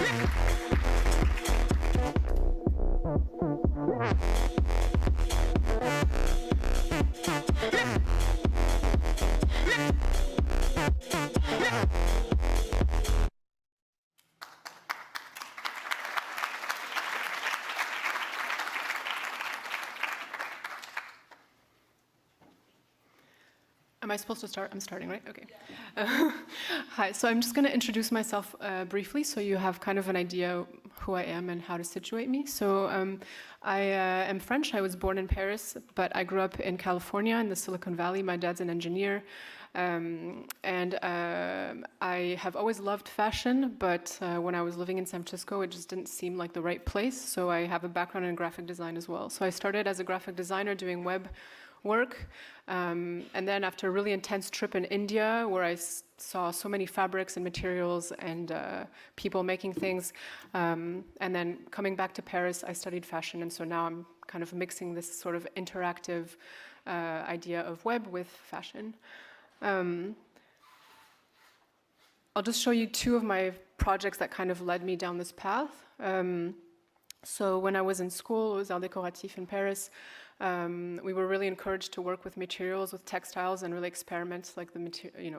Am I supposed to start? I'm starting, right? Okay. Hi, so I'm just going to introduce myself briefly so you have kind of an idea who I am and how to situate me. So I am French. I was born in Paris, but I grew up in California in the Silicon Valley. My dad's an engineer. I have always loved fashion, but when I was living in San Francisco, it just didn't seem like the right place. So I have a background in graphic design as well. So I started as a graphic designer doing web work. And then after a really intense trip in India, where I saw so many fabrics and materials and people making things, and then coming back to Paris, I studied fashion. And so now I'm kind of mixing this sort of interactive idea of web with fashion. I'll just show you two of my projects that kind of led me down this path. So when I was in school, aux Arts Décoratifs in Paris, we were really encouraged to work with materials, with textiles, and really experiment like the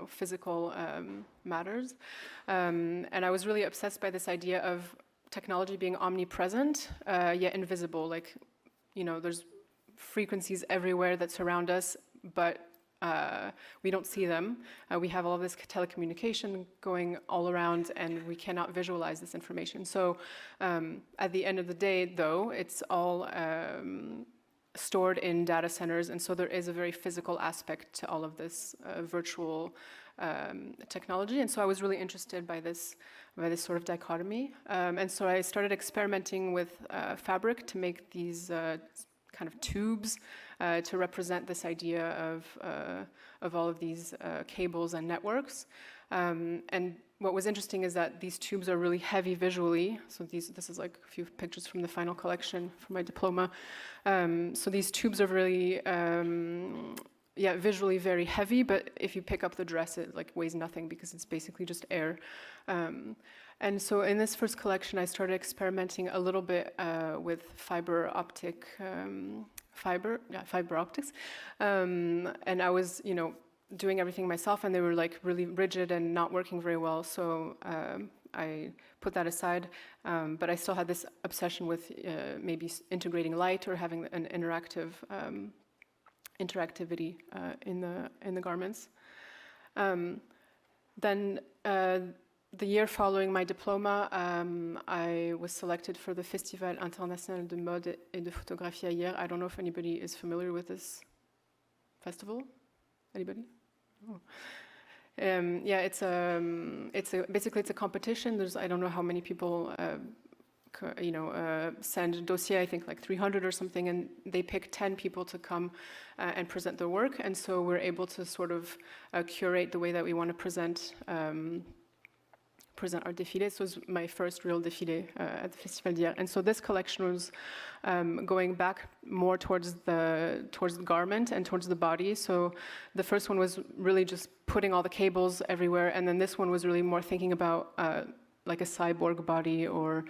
physical matters. And I was really obsessed by this idea of technology being omnipresent, yet invisible. Like, there's frequencies everywhere that surround us, but we don't see them. We have all of this telecommunication going all around, and we cannot visualize this information. So at the end of the day, though, it's all stored in data centers, and so there is a very physical aspect to all of this virtual technology. And so I was really interested by this sort of dichotomy. And so I started experimenting with fabric to make these kind of tubes to represent this idea of all of these cables and networks. And what was interesting is that these tubes are really heavy visually. So this is like a few pictures from the final collection for my diploma. So these tubes are really, visually very heavy, but if you pick up the dress, it like weighs nothing because it's basically just air. And so in this first collection, I started experimenting a little bit with fiber optics. And I was, doing everything myself, and they were like really rigid and not working very well. So I put that aside. But I still had this obsession with maybe integrating light or having an interactivity in the garments. Then the year following my diploma, I was selected for the Festival International de Mode et de Photographie hier. I don't know if anybody is familiar with this festival. Anybody? Oh. Basically it's a competition. I don't know how many people send dossier, I think like 300 or something, and they pick 10 people to come and present their work. And so we're able to sort of curate the way that we want to present our défilé. So it was my first real défilé at the Festival d'hier. And so this collection was going back more towards the garment and towards the body. So the first one was really just putting all the cables everywhere, and then this one was really more thinking about like a cyborg body, or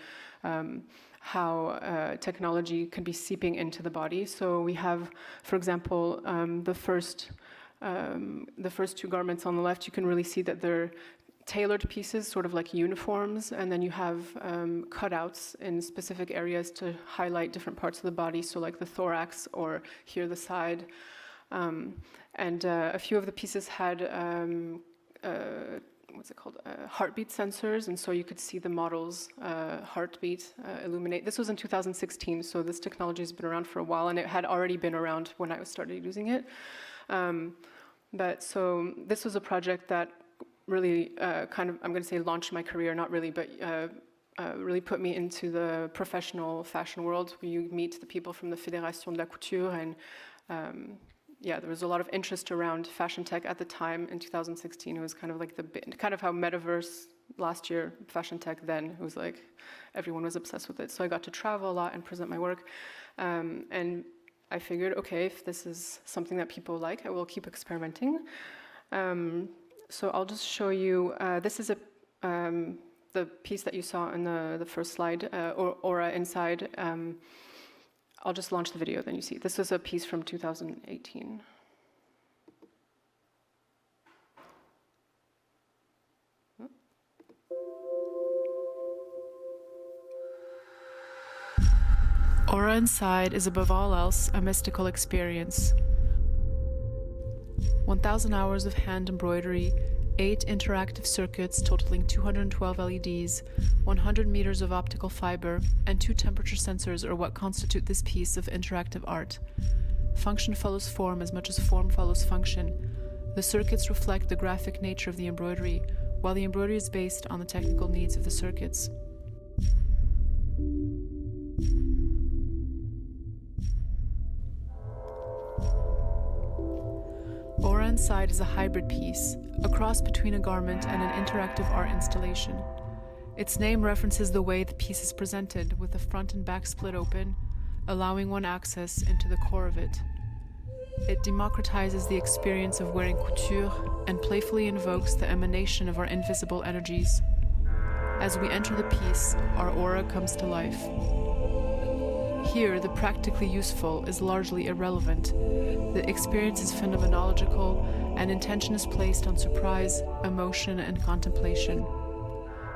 how technology can be seeping into the body. So we have, for example, the first two garments on the left. You can really see that they're tailored pieces, sort of like uniforms, and then you have cutouts in specific areas to highlight different parts of the body, so like the thorax or here the side. And a few of the pieces had heartbeat sensors, and so you could see the model's heartbeat illuminate. This was in 2016, so this technology has been around for a while, and it had already been around when I started using it. But so this was a project that really kind of, I'm going to say launched my career, not really, but really put me into the professional fashion world, where you meet the people from the Fédération de la Couture, and there was a lot of interest around fashion tech at the time in 2016. It was kind of like kind of how metaverse last year, fashion tech then, it was like everyone was obsessed with it. So I got to travel a lot and present my work. And I figured, okay, if this is something that people like, I will keep experimenting. So I'll just show you, this is a the piece that you saw in the first slide, Aura Inside, I'll just launch the video, then you see. This was a piece from 2018. Aura Inside is above all else a mystical experience. 1,000 hours of hand embroidery, 8 interactive circuits totaling 212 LEDs, 100 meters of optical fiber, and 2 temperature sensors are what constitute this piece of interactive art. Function follows form as much as form follows function. The circuits reflect the graphic nature of the embroidery, while the embroidery is based on the technical needs of the circuits. Aura Inside is a hybrid piece, a cross between a garment and an interactive art installation. Its name references the way the piece is presented, with the front and back split open, allowing one access into the core of it. It democratizes the experience of wearing couture and playfully invokes the emanation of our invisible energies. As we enter the piece, our aura comes to life. Here, the practically useful is largely irrelevant. The experience is phenomenological, and intention is placed on surprise, emotion, and contemplation.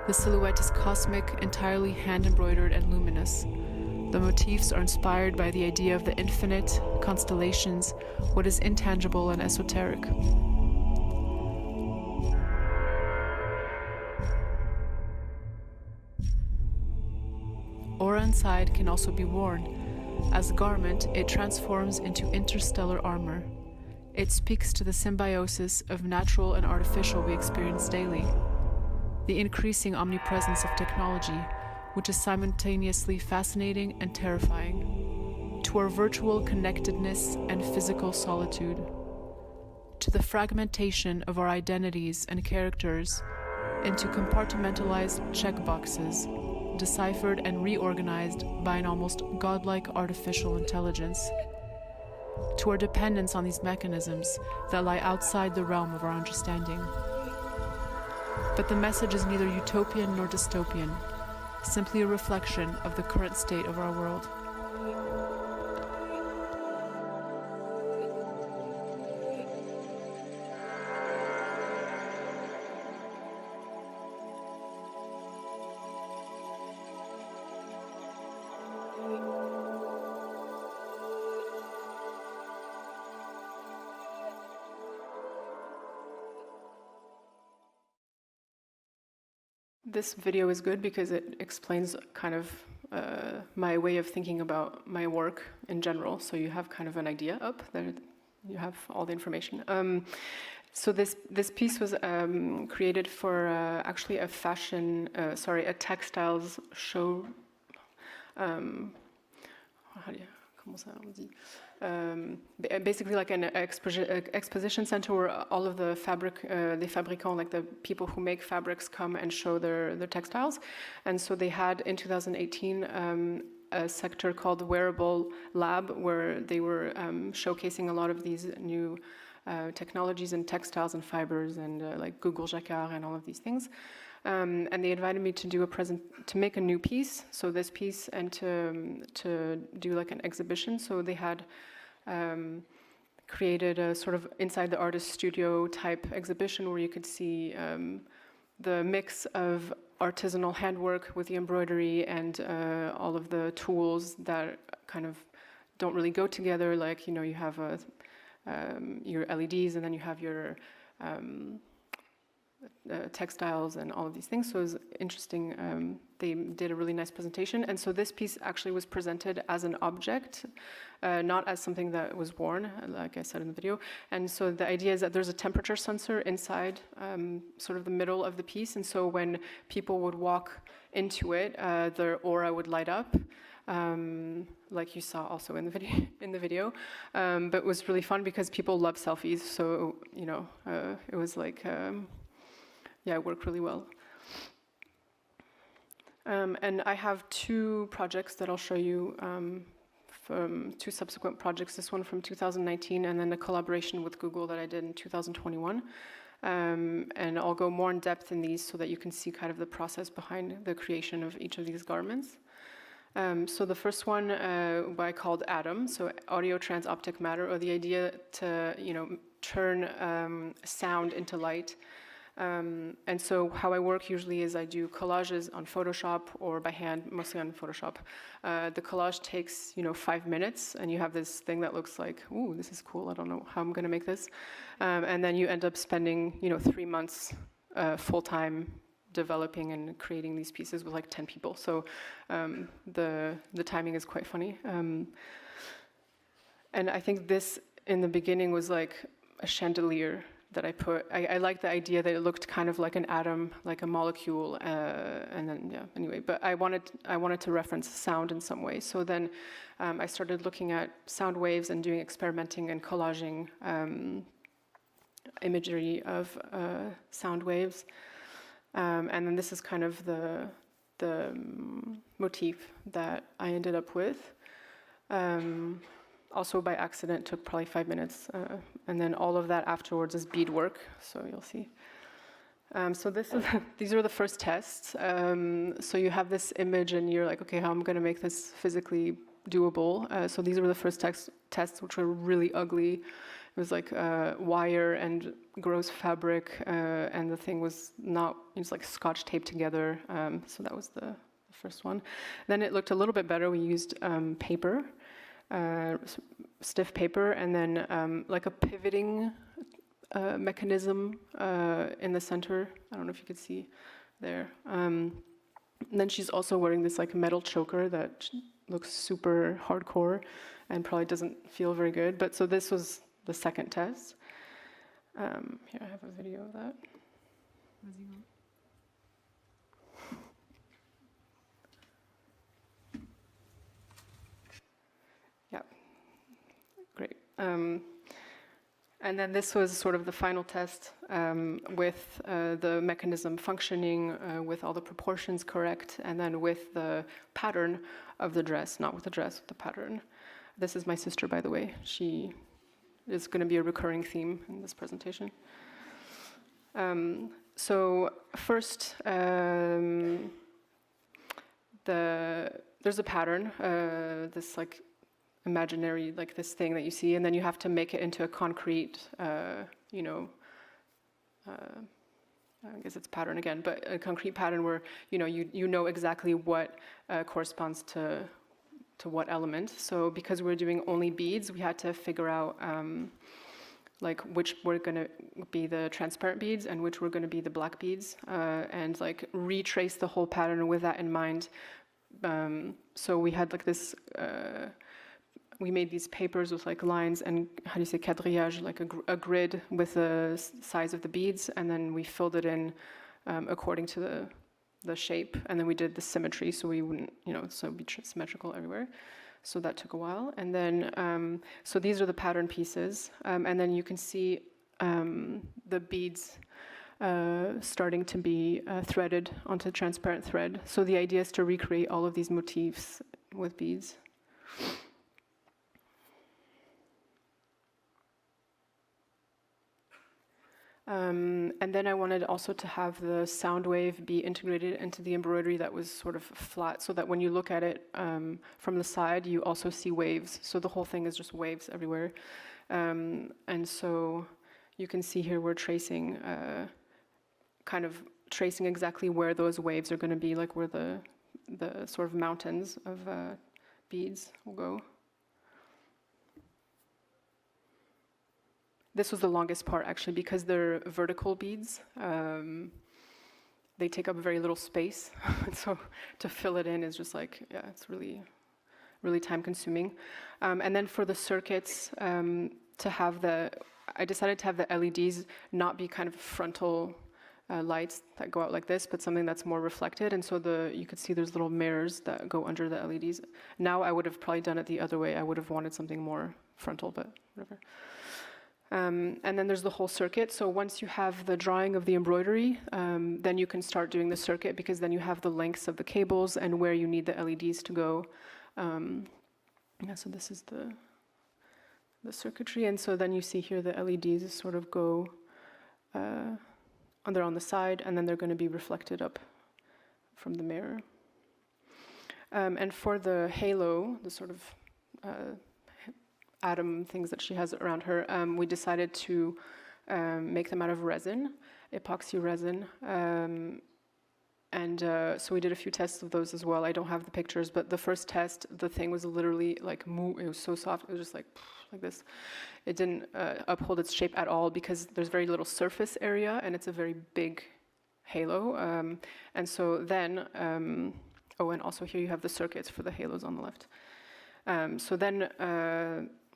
The silhouette is cosmic, entirely hand-embroidered and luminous. The motifs are inspired by the idea of the infinite, constellations, what is intangible and esoteric. Aura Inside can also be worn. As a garment, it transforms into interstellar armor. It speaks to the symbiosis of natural and artificial we experience daily. The increasing omnipresence of technology, which is simultaneously fascinating and terrifying. To our virtual connectedness and physical solitude. To the fragmentation of our identities and characters into compartmentalized checkboxes, deciphered and reorganized by an almost godlike artificial intelligence. To our dependence on these mechanisms that lie outside the realm of our understanding. But the message is neither utopian nor dystopian, simply a reflection of the current state of our world. This video is good because it explains kind of my way of thinking about my work in general. So you have kind of an idea up there. You have all the information. So this piece was created for actually a textiles show. Comment ça on dit? Basically like an exposition center where all of the les fabricants, like the people who make fabrics, come and show their textiles. And so they had in 2018 a sector called the Wearable Lab, where they were showcasing a lot of these new technologies in textiles and fibers and like Google Jacquard and all of these things. And they invited me to do to make a new piece, so this piece, and to do like an exhibition. So they had created a sort of inside the artist studio type exhibition where you could see the mix of artisanal handwork with the embroidery and all of the tools that kind of don't really go together. Like, you know, you have your LEDs and then you have your textiles and all of these things. So it was interesting. They did a really nice presentation. And so this piece actually was presented as an object, not as something that was worn, like I said in the video. And so the idea is that there's a temperature sensor inside sort of the middle of the piece. And so when people would walk into it, their aura would light up. Like you saw also in the video. But it was really fun because people love selfies. So, you know, it was like, yeah, it worked really well. And I have 2 projects that I'll show you, from 2 subsequent projects, this one from 2019 and then a collaboration with Google that I did in 2021. And I'll go more in depth in these so that you can see kind of the process behind the creation of each of these garments. So the first one, what I called ATOM, so audio trans optic matter, or the idea to, turn sound into light. And so how I work usually is I do collages on Photoshop or by hand, mostly on Photoshop. The collage takes, 5 minutes, and you have this thing that looks like, ooh, this is cool, I don't know how I'm gonna make this. And then you end up spending, 3 months full-time developing and creating these pieces with like 10 people. So the timing is quite funny. And I think this, in the beginning, was like a chandelier that I put. I like the idea that it looked kind of like an atom, like a molecule, and then, yeah, anyway. But I wanted to reference sound in some way. So then I started looking at sound waves and doing experimenting and collaging imagery of sound waves. And then this is kind of the motif that I ended up with. Also by accident, took probably 5 minutes. And then all of that afterwards is beadwork, so you'll see. So these are the first tests. So you have this image and you're like, okay, how am I gonna make this physically doable? So these were the first tests, which were really ugly. It was like wire and gross fabric, and the thing was not, it's like scotch taped together. So that was the first one. Then it looked a little bit better. We used paper, stiff paper, and then like a pivoting mechanism in the center. I don't know if you could see there. And then she's also wearing this like metal choker that looks super hardcore and probably doesn't feel very good. But so this was the second test. Here, I have a video of that. Yeah, great. And then this was sort of the final test with the mechanism functioning, with all the proportions correct, and then with the pattern of the dress, not with the dress, with the pattern. This is my sister, by the way. She is going to be a recurring theme in this presentation. So first, there's a pattern, this like imaginary, like this thing that you see, and then you have to make it into a concrete, I guess it's pattern again, but a concrete pattern where you know exactly what corresponds to what element. So because we're doing only beads, we had to figure out like which were going to be the transparent beads and which were going to be the black beads, and like retrace the whole pattern with that in mind. So we had like this, we made these papers with like lines and, how do you say, quadrillage, like a grid with the size of the beads, and then we filled it in according to the shape, and then we did the symmetry so we wouldn't, so it'd be symmetrical everywhere. So that took a while. And then, so these are the pattern pieces, and then you can see the beads starting to be threaded onto transparent thread. So the idea is to recreate all of these motifs with beads. And then I wanted also to have the sound wave be integrated into the embroidery that was sort of flat, so that when you look at it from the side, you also see waves. So the whole thing is just waves everywhere. And so you can see here we're tracing, kind of tracing exactly where those waves are going to be, like where the sort of mountains of beads will go. This was the longest part, actually, because they're vertical beads. They take up very little space. So to fill it in is just like, yeah, it's really, really time consuming. And then for the circuits, I decided to have the LEDs not be kind of frontal lights that go out like this, but something that's more reflected. And so you could see there's little mirrors that go under the LEDs. Now I would have probably done it the other way. I would have wanted something more frontal, but whatever. And then there's the whole circuit. So once you have the drawing of the embroidery, then you can start doing the circuit, because then you have the lengths of the cables and where you need the LEDs to go. Yeah, so this is the circuitry. And so then you see here the LEDs sort of go they're on the side, and then they're going to be reflected up from the mirror. And for the halo, the sort of atom things that she has around her, we decided to make them out of resin, epoxy resin. So we did a few tests of those as well. I don't have the pictures, but the first test, the thing was literally like, it was so soft, it was just like this. It didn't uphold its shape at all because there's very little surface area and it's a very big halo. And so then, oh, and also here you have the circuits for the halos on the left. So then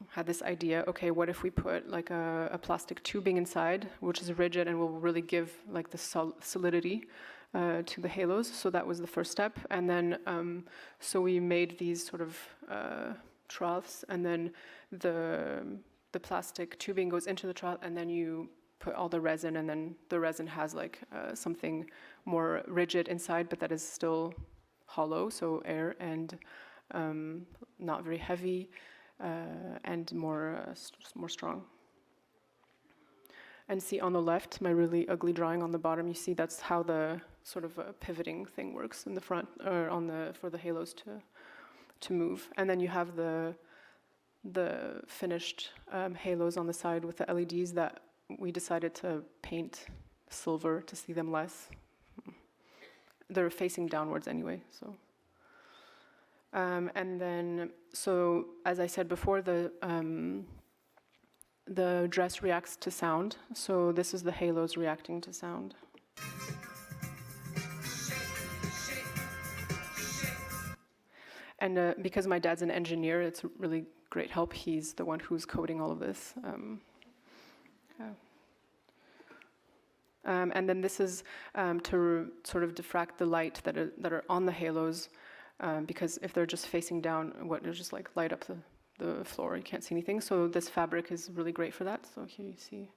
had this idea, okay, what if we put like a plastic tubing inside, which is rigid and will really give like the solidity to the halos. So that was the first step. And then, so we made these sort of troughs, and then the plastic tubing goes into the trough, and then you put all the resin, and then the resin has like something more rigid inside, but that is still hollow, so air, and not very heavy, and more strong. And see on the left, my really ugly drawing on the bottom, you see that's how the sort of pivoting thing works in the front, or for the halos to move. And then you have the finished halos on the side with the LEDs that we decided to paint silver to see them less. They're facing downwards anyway, so. And then, so as I said before, the dress reacts to sound. So this is the halos reacting to sound. And because my dad's an engineer, it's a really great help. He's the one who's coding all of this. And then this is to sort of diffract the light that are on the halos, because if they're just facing down, they're just like light up the floor, you can't see anything. So this fabric is really great for that. So here you see.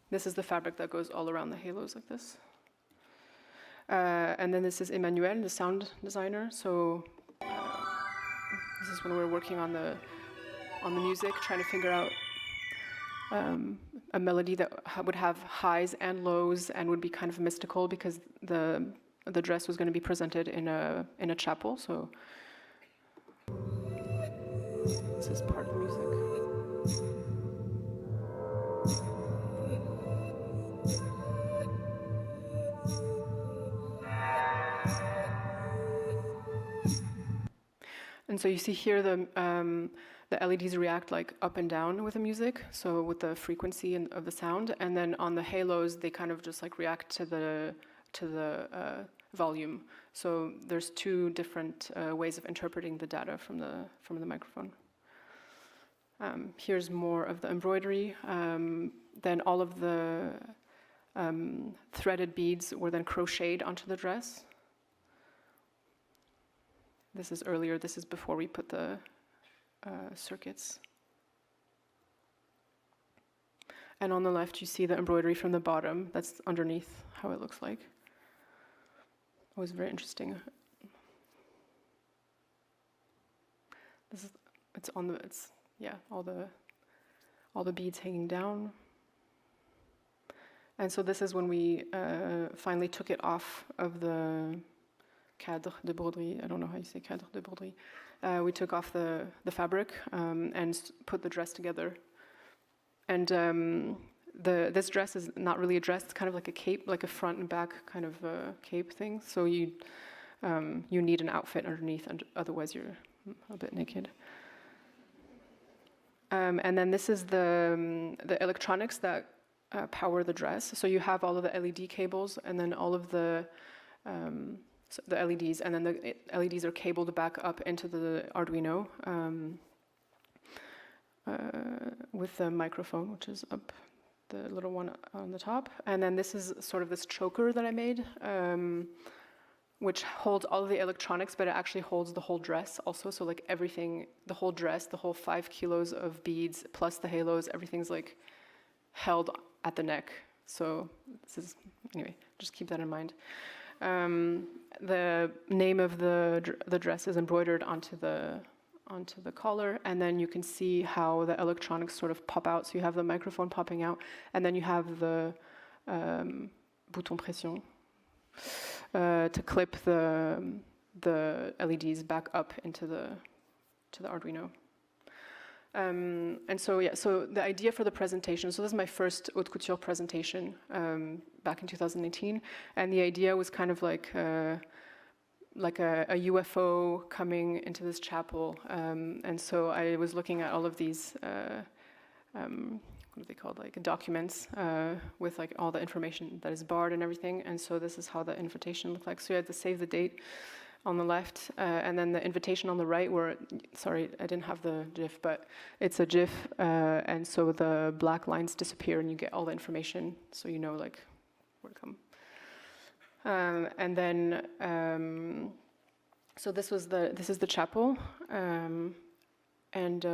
This is the fabric that goes all around the halos like this. And then this is Emmanuel, the sound designer. So this is when we're working on the music, trying to figure out a melody that would have highs and lows and would be kind of mystical, because the dress was going to be presented in a chapel. So this is part of the music. And so you see here the LEDs react like up and down with the music, so with the frequency of the sound, and then on the halos they kind of just like react to the volume. So there's two different ways of interpreting the data from the microphone. Here's more of the embroidery. Then all of the threaded beads were then crocheted onto the dress. This is earlier, this is before we put the circuits. And on the left you see the embroidery from the bottom, that's underneath how it looks like. It was very interesting. All the beads hanging down. And so this is when we finally took it off of the cadre de broderie. I don't know how you say cadre de broderie. We took off the fabric and put the dress together. And this dress is not really a dress, it's kind of like a cape, like a front and back kind of cape thing. So you need an outfit underneath, and otherwise you're a bit naked. And then this is the electronics that power the dress. So you have all of the LED cables, and then all of the LEDs, and then the LEDs are cabled back up into the Arduino with the microphone, which is up, the little one on the top. And then this is sort of this choker that I made, which holds all of the electronics, but it actually holds the whole dress also. So like everything, the whole dress, the whole 5 kilos of beads, plus the halos, everything's like held at the neck. So this is, anyway, just keep that in mind. The name of the dress is embroidered onto onto the collar, and then you can see how the electronics sort of pop out. So you have the microphone popping out, and then you have the bouton pression to clip the LEDs back up into the Arduino. And so yeah, so the idea for the presentation, so this is my first haute couture presentation back in 2018, and the idea was kind of like a UFO coming into this chapel, and so I was looking at all of these what are they called, like documents with like all the information that is barred and everything, and so this is how the invitation looked like. So you had the save the date on the left, and then the invitation on the right, where, sorry, I didn't have the GIF, but it's a GIF, and so the black lines disappear and you get all the information, so you know like where to come. And then, so this is the chapel, and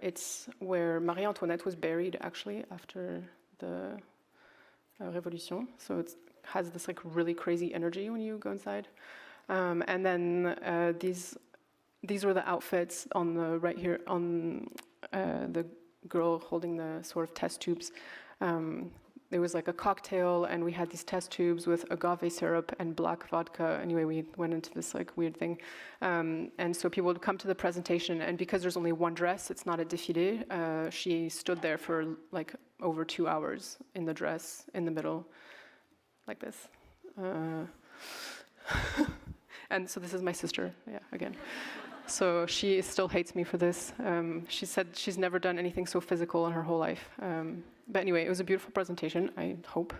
it's where Marie Antoinette was buried actually after the Revolution. So it has this like really crazy energy when you go inside. And then these were the outfits on the right here, on the girl holding the sort of test tubes. There was like a cocktail, and we had these test tubes with agave syrup and black vodka. Anyway, we went into this like weird thing. And so people would come to the presentation, and because there's only one dress, it's not a défilé, she stood there for like over 2 hours in the dress, in the middle, like this. And so this is my sister, yeah, again. So she still hates me for this. She said she's never done anything so physical in her whole life. But anyway, it was a beautiful presentation, I hope.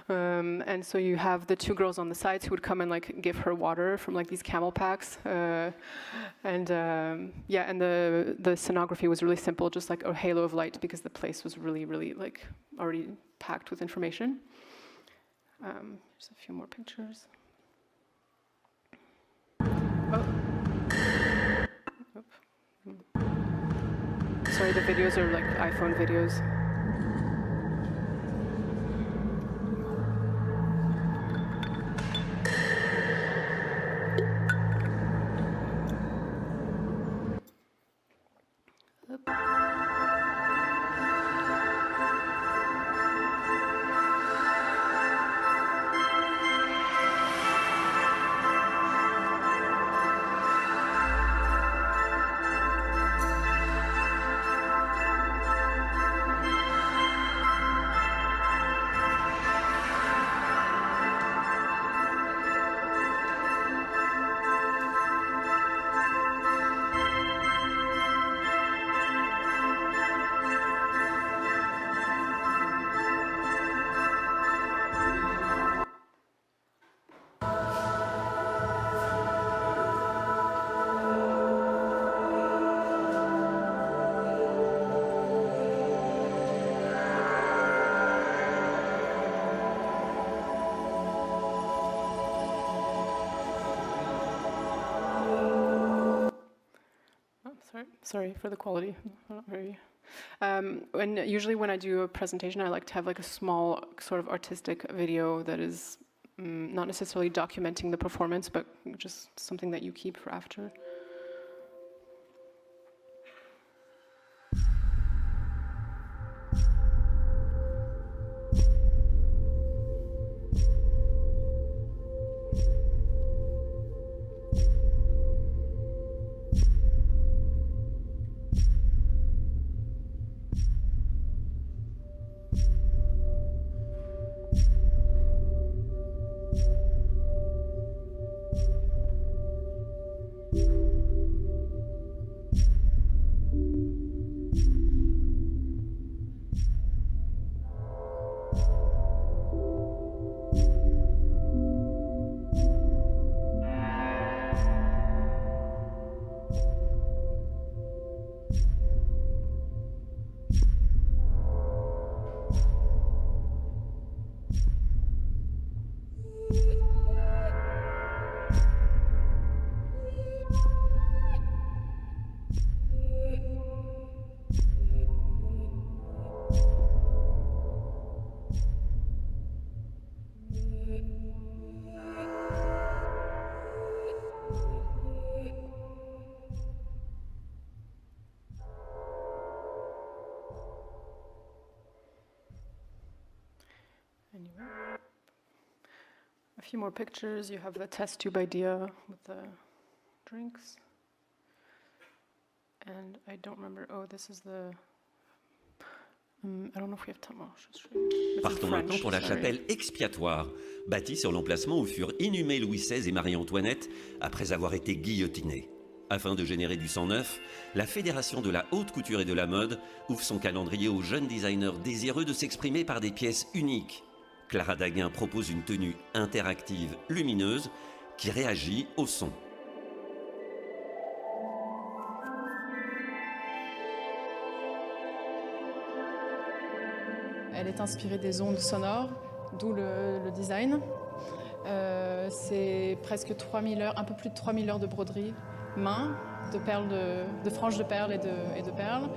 And so you have the two girls on the sides who would come and like give her water from like these camel packs. Yeah, and the scenography was really simple, just like a halo of light, because the place was really, really like already packed with information. Just a few more pictures. Oh. Sorry, the videos are like iPhone videos. Sorry for the quality. Not very. Usually when I do a presentation, I like to have like a small sort of artistic video that is not necessarily documenting the performance, but just something that you keep for after. few more pictures. You have the test tube idea with the drinks. And I don't remember, this is the... I don't know if we have time. Partons maintenant pour la chapelle expiatoire, bâtie sur l'emplacement où furent inhumés Louis XVI et Marie-Antoinette après avoir été guillotinés. Afin de générer du sang neuf, la Fédération de la haute couture et de la mode ouvre son calendrier aux jeunes designers désireux de s'exprimer par des pièces uniques. Clara Daguin propose une tenue interactive, lumineuse, qui réagit au son. Elle est inspirée des ondes sonores, d'où le design. C'est presque 3000 heures, un peu plus de 3000 heures de broderie main, de perles, de franges de perles et de perles.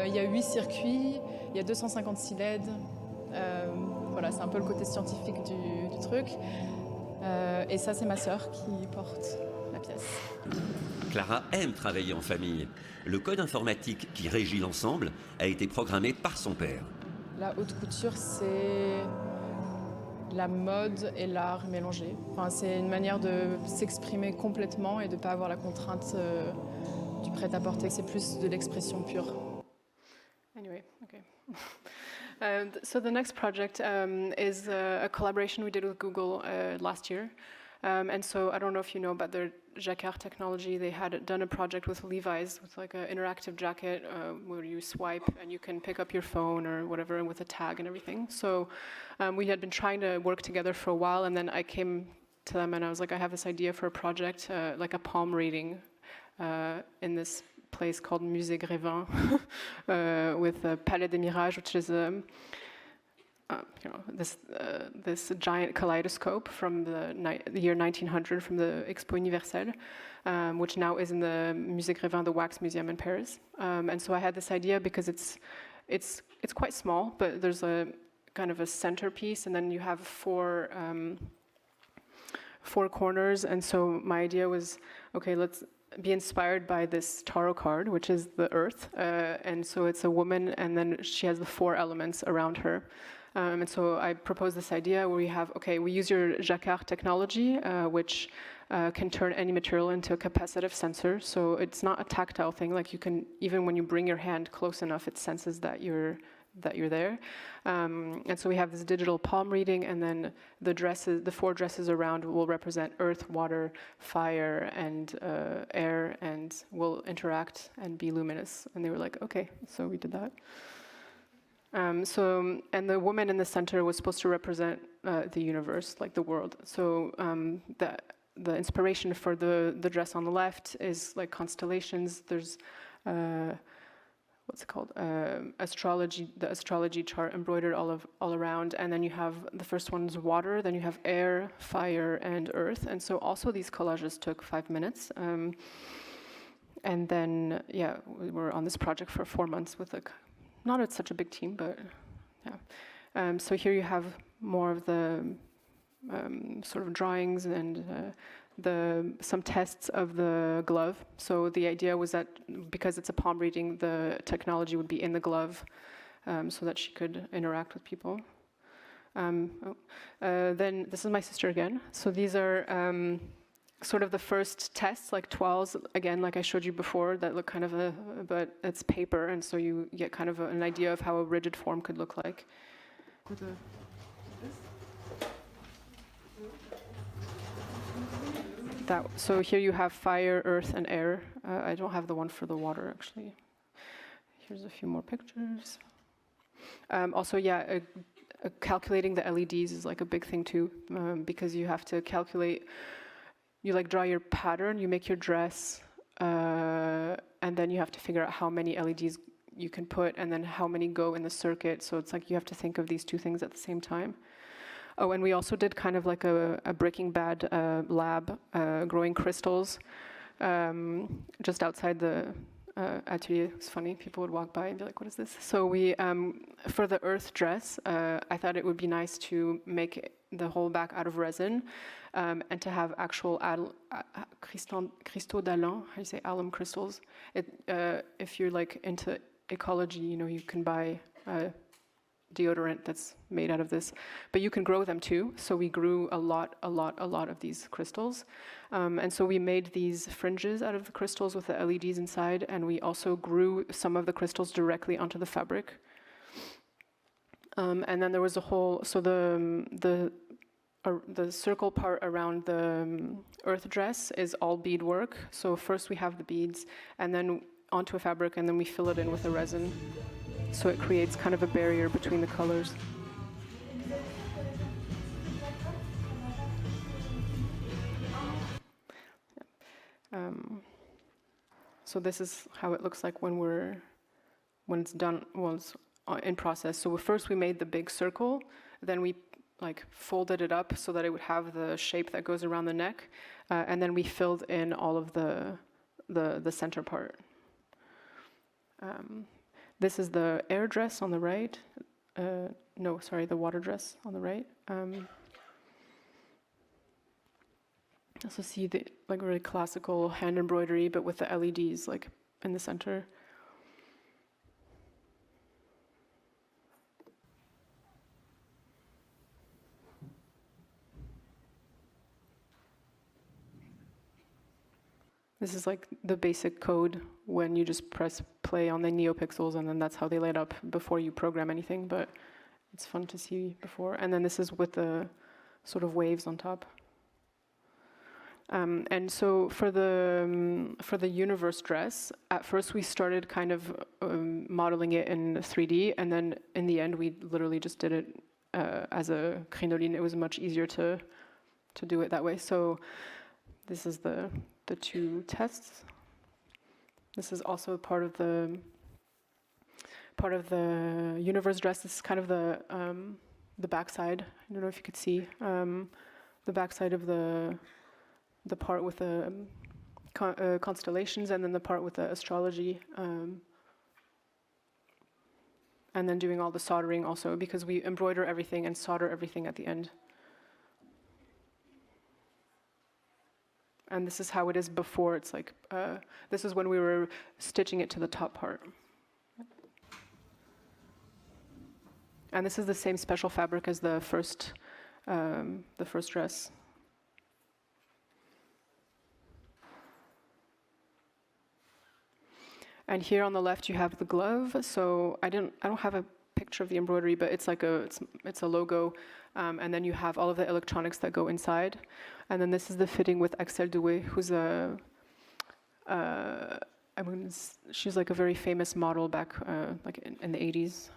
Il y a 8 circuits, il y a 256 LED. Voilà, c'est un peu le côté scientifique du truc. Et ça, c'est ma sœur qui porte la pièce. Clara aime travailler en famille. Le code informatique qui régit l'ensemble a été programmé par son père. La haute couture, c'est la mode et l'art mélangés. Enfin, c'est une manière de s'exprimer complètement et de ne pas avoir la contrainte du prêt-à-porter. C'est plus de l'expression pure. Anyway, okay. So the next project is a collaboration we did with Google last year. And so I don't know if you know about their jacquard technology. They had done a project with Levi's with like an interactive jacket where you swipe and you can pick up your phone or whatever with a tag and everything. So we had been trying to work together for a while, and then I came to them and I was like, I have this idea for a project, like a palm reading in this place called Musée Grévin with Palais des Mirages, which is this giant kaleidoscope from the year 1900 from the Expo Universelle, which now is in the Musée Grévin, the Wax Museum in Paris. And so I had this idea because it's quite small, but there's a kind of a centerpiece, and then you have four corners. And so my idea was, okay, let's be inspired by this tarot card, which is the earth. And so it's a woman, and then she has the 4 elements around her. And so I proposed this idea where we use your jacquard technology, which can turn any material into a capacitive sensor. So it's not a tactile thing. Like you can, even when you bring your hand close enough, it senses that you're there. And so we have this digital palm reading, and then the 4 dresses around will represent earth, water, fire, and air, and will interact and be luminous. And they were like, okay, so we did that. And the woman in the center was supposed to represent the universe, like the world. So the inspiration for the dress on the left is like constellations. There's what's it called? Astrology, the astrology chart embroidered all around. And then you have the first one's water, then you have air, fire, and earth. And so also these collages took 5 minutes. And then, we were on this project for 4 months with not such a big team, but yeah. So here you have more of the sort of drawings and some tests of the glove. So the idea was that because it's a palm reading, the technology would be in the glove so that she could interact with people. Then this is my sister again. So these are sort of the first tests, like toiles, again, like I showed you before, that look kind of but it's paper, and so you get kind of an idea of how a rigid form could look like. So here you have fire, earth, and air. I don't have the one for the water, actually. Here's a few more pictures. Also, calculating the LEDs is like a big thing too, because you have to calculate. You like draw your pattern, you make your dress, and then you have to figure out how many LEDs you can put, and then how many go in the circuit. So it's like you have to think of these 2 things at the same time. Oh, and we also did kind of like a Breaking Bad lab, growing crystals, just outside the atelier. It was funny, people would walk by and be like, what is this? So we, for the earth dress, I thought it would be nice to make the whole back out of resin, and to have actual cristaux d'alun, how do you say, alum crystals. If you're like into ecology, you can buy deodorant that's made out of this, but you can grow them too. So we grew a lot of these crystals. And so we made these fringes out of the crystals with the LEDs inside, and we also grew some of the crystals directly onto the fabric. And then there was a whole, so the circle part around the earth dress is all beadwork. So first we have the beads, and then onto a fabric, and then we fill it in with a resin. So it creates kind of a barrier between the colors. So this is how it looks like when it's done, it's in process. So first we made the big circle, then we like folded it up so that it would have the shape that goes around the neck, and then we filled in all of the center part. This is the air dress on the right. No, sorry, the water dress on the right. Also see the like really classical hand embroidery, but with the LEDs like in the center. This is like the basic code when you just press play on the NeoPixels, and then that's how they light up before you program anything, but it's fun to see before. And then this is with the sort of waves on top. And so for the universe dress, at first we started kind of modeling it in 3D, and then in the end we literally just did it as a crinoline. It was much easier to do it that way. So this is the two tests. This is also part of the universe dress. This is kind of the backside. I don't know if you could see the backside of the part with the constellations, and then the part with the astrology, and then doing all the soldering also, because we embroider everything and solder everything at the end. And this is how it is before. It's like, this is when we were stitching it to the top part. And this is the same special fabric as the first dress. And here on the left you have the glove. So I don't have a picture of the embroidery, but it's like it's a logo, and then you have all of the electronics that go inside. And then this is the fitting with Axel Doué, who's she's like a very famous model back like in the 80s.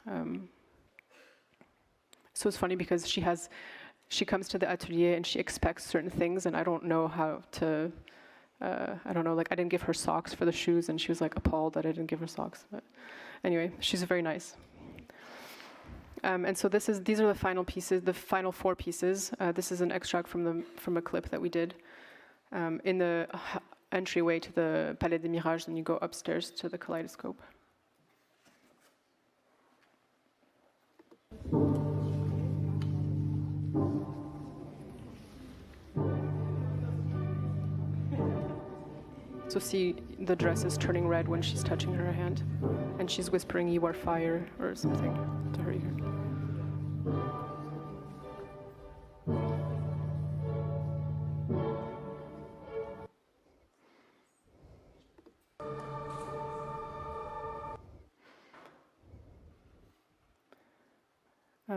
So it's funny because she comes to the atelier and she expects certain things, and I don't know how to. I don't know, like I didn't give her socks for the shoes, and she was like appalled that I didn't give her socks. But anyway, she's very nice. And so these are the final pieces, the final 4 pieces. This is an extract from a clip that we did in the entryway to the Palais des Mirages, and you go upstairs to the kaleidoscope. So see, the dress is turning red when she's touching her hand, and she's whispering, "You are fire," or something to her ear.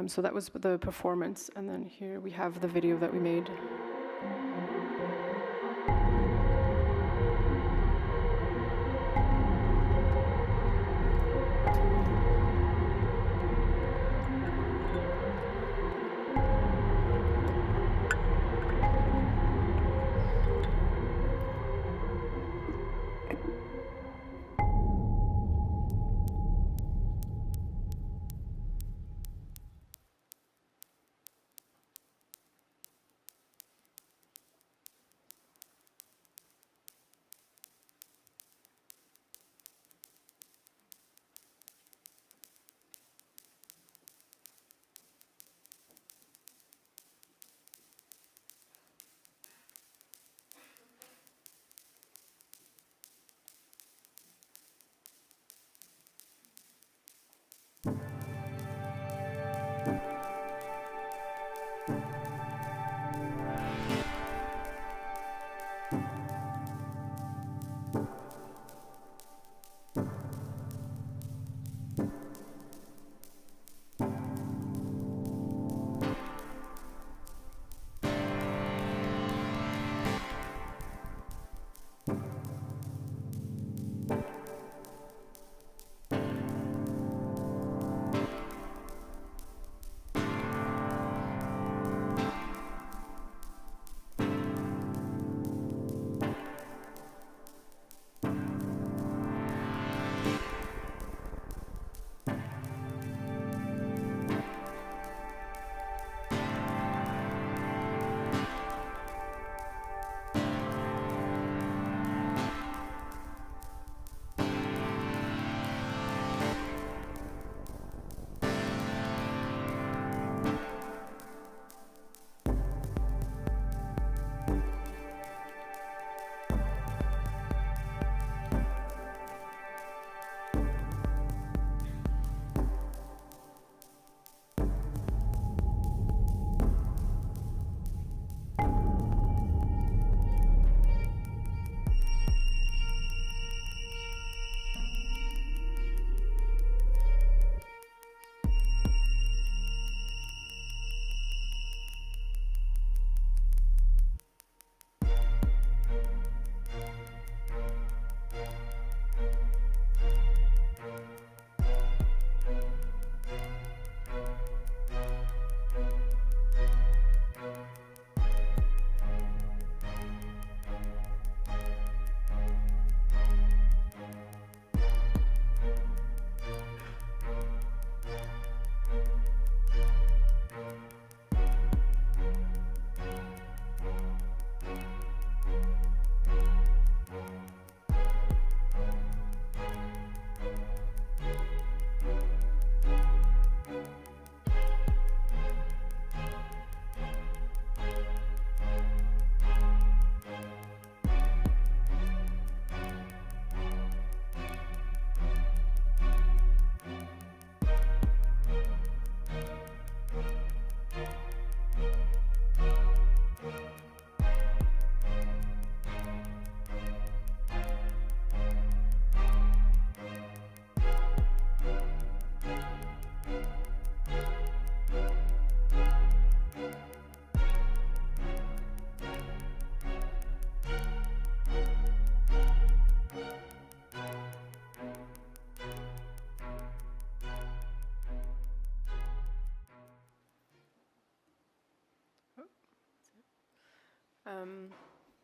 So that was the performance, and then here we have the video that we made.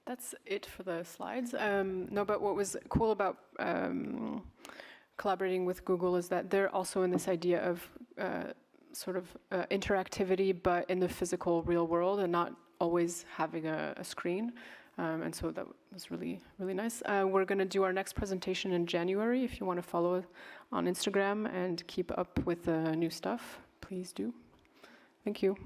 That's it for the slides. No, but what was cool about collaborating with Google is that they're also in this idea of interactivity, but in the physical real world and not always having a screen. And so that was really, really nice. We're going to do our next presentation in January. If you want to follow on Instagram and keep up with the new stuff, please do. Thank you.